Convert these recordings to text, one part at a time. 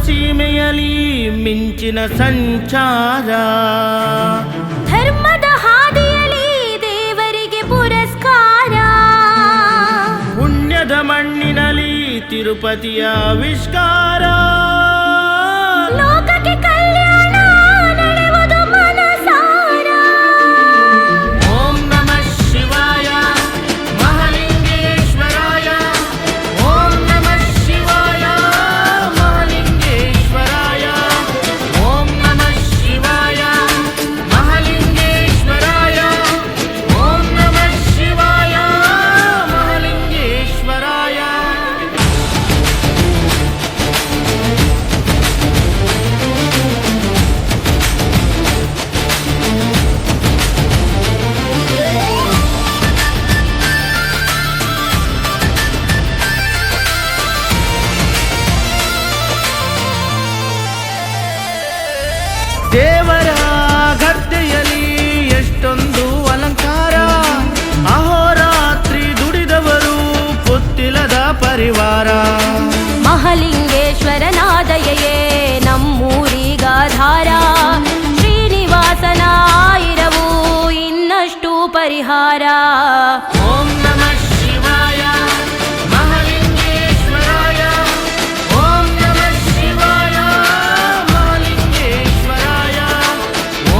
ಸೀಮೆಯಲಿ ಮಿಂಚಿನ ಸಂಚಾರ, ಧರ್ಮದ ಹಾದಿಯಲಿ ದೇವರಿಗೆ ಪುರಸ್ಕಾರ, ಪುಣ್ಯದ ಮಣ್ಣಿನಲ್ಲಿ ತಿರುಪತಿಯ ಆವಿಷ್ಕಾರ, ಲೋಕಕ್ಕೆ ಕಲ್ಯಾಣ ನಡೆಯುವುದು ಮನಸಾರ. ಓಂ ನಮಃ ಶಿವಾಯ ಮಹಾಲಿಂಗೇಶ್ವರಾಯ, ಓಂ ನಮಃ ಶಿವಾಯ ಮಹಾಲಿಂಗೇಶ್ವರಾಯ, ಓಂ ನಮಃ ಶಿವಾಯ ಮಹಾಲಿಂಗೇಶ್ವರಾಯ, ಓಂ ನಮಃ ಶಿವಾಯ ಮಹಾಲಿಂಗೇಶ್ವರಾಯ. ದೇವರ ಗದ್ದೆಯಲ್ಲಿ ಎಷ್ಟೊಂದು ಅಲಂಕಾರ, ಅಹೋರಾತ್ರಿ ದುಡಿದವರು ಗೊತ್ತಿಲ್ಲದ ಪರಿವಾರ, ಮಹಾಲಿಂಗೇಶ್ವರನಾದಯೇ ನಮ್ಮೂರಿಗಾಧಾರ, ಶ್ರೀನಿವಾಸನ ಆಯಿರವು ಇನ್ನಷ್ಟು ಪರಿಹಾರ. ಓಂ ನಮಃ ಶಿವಾಯ ಮಹಾಲಿಂಗೇಶ್ವರಾಯ, ಓಂ ನಮಃ ಶಿವಾಯ ಮಹಾಲಿಂಗೇಶ್ವರಾಯ,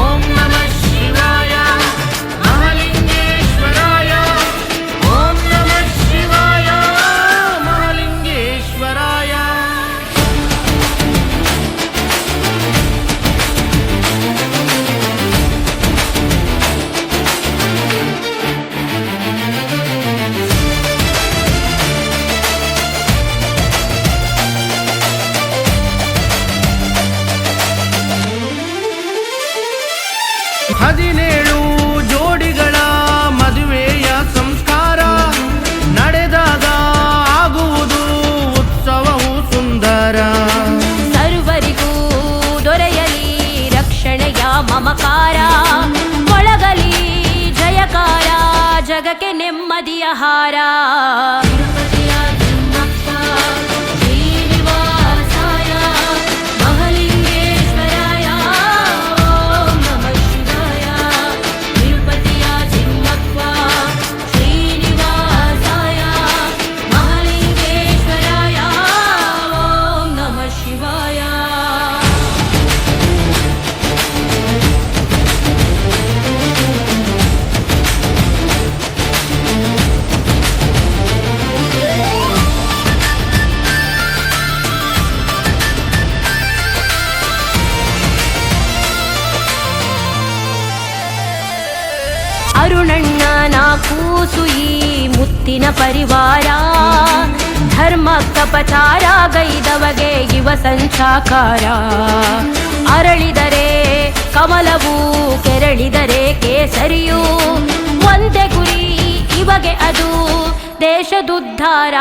ಓಂ ನಮಃ ಶಿವಾಯ ಮಹಾಲಿಂಗೇಶ್ವರಾಯ, ಓಂ ನಮಃ ಶಿವಾಯ ಮಹಾಲಿಂಗೇಶ್ವರಾಯ. ಹದಿನೇಳು ಜೋಡಿಗಳ ಮದುವೆಯ ಸಂಸ್ಕಾರ ನಡೆದಾಗ ಆಗುವುದು ಉತ್ಸವವು ಸುಂದರ, ಸರ್ವರಿಗೂ ದೊರೆಯಲಿ ರಕ್ಷಣೆಯ ಮಮಕಾರ, ಒಳಗಲಿ ಜಯಕಾರ ಜಗಕ್ಕೆ ನೆಮ್ಮದಿಯ ಹಾರ. ಶ್ರೀನಿವಾಸಾಯ ಮಹಾಲಿಂಗೇಶ್ವರಾಯ, ಓಂ ನಮಃ ಶಿವಾಯ. ತಿರುಪತಿಯ ಚಿನ್ನಪ್ಪ ಶ್ರೀನಿವಾಸಾಯ ಮಹಾಲಿಂಗೇಶ್ವರಾಯ, ಓಂ ನಮಃ ಶಿವಾಯ. ಅರುಣಣ್ಣನ ಕೂಸು ಈ ಮುತ್ತಿನ ಪರಿವಾರ, ಧರ್ಮಕ್ಕ ಪಚಾರ ಗೈದವಗೆ ಯುವ ಸಂಚಾಕಾರ, ಅರಳಿದರೆ ಕಮಲವು ಕೆರಳಿದರೆ ಕೇಸರಿಯು, ಒಂದೇ ಗುರಿ ಇವಗೆ ಅದು ದೇಶದುದ್ಧಾರ.